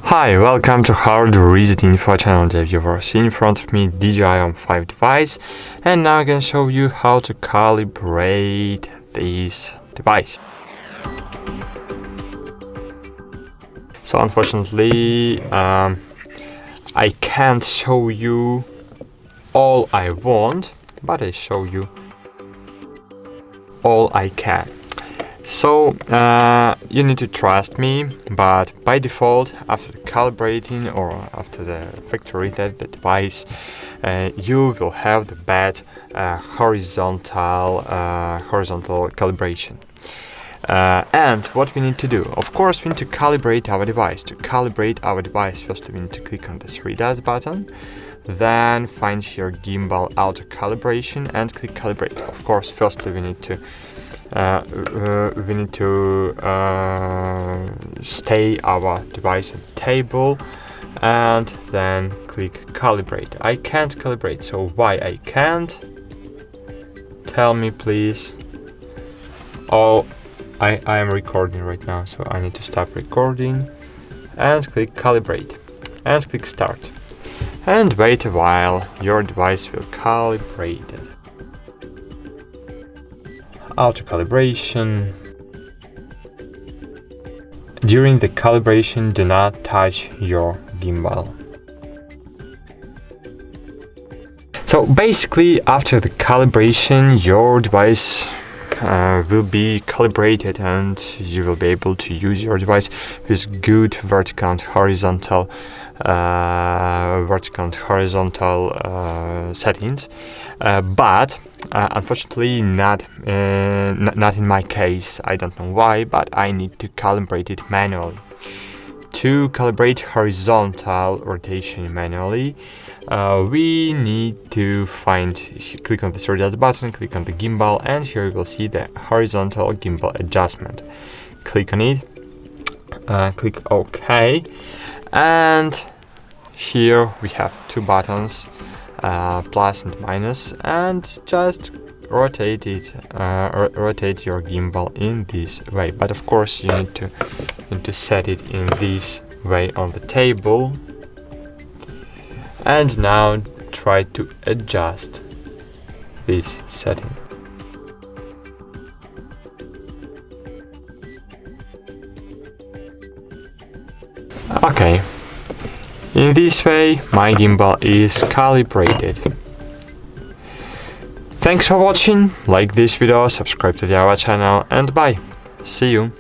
Hi, welcome to HardReset.Info channel, dear viewers. In front of me DJI OM 5 device, and now I can show you how to calibrate this device. So unfortunately, I can't show you all I want, but I show you all I can. So you need to trust me, but by default, after the calibrating or after the factory reset the device, you will have the bad horizontal calibration. And what we need to do, of course, we need to calibrate our device. To calibrate our device, first we need to click on the 3 dots button, then find your gimbal auto calibration and click calibrate. Of course, firstly we need to stay our device on the table and then click calibrate. I can't calibrate, so why I can't? Tell me please. Oh, I am recording right now, so I need to stop recording and click calibrate and click start and wait a while. Your device will calibrate it. Auto calibration. During the calibration, do not touch your gimbal. So basically, after the calibration, your device will be calibrated and you will be able to use your device with good vertical and horizontal settings, but unfortunately not in my case. I don't know why, but I need to calibrate it manually. To calibrate horizontal rotation manually, we need to click on the 3 dots button, click on the gimbal, and here you will see the horizontal gimbal adjustment. Click on it, click OK, and here we have 2 buttons, plus and minus, and just rotate your gimbal in this way. But of course you need to set it in this way on the table. And now try to adjust this setting. Okay, in this way my gimbal is calibrated. Thanks for watching, like this video, subscribe to our channel, and bye. See you.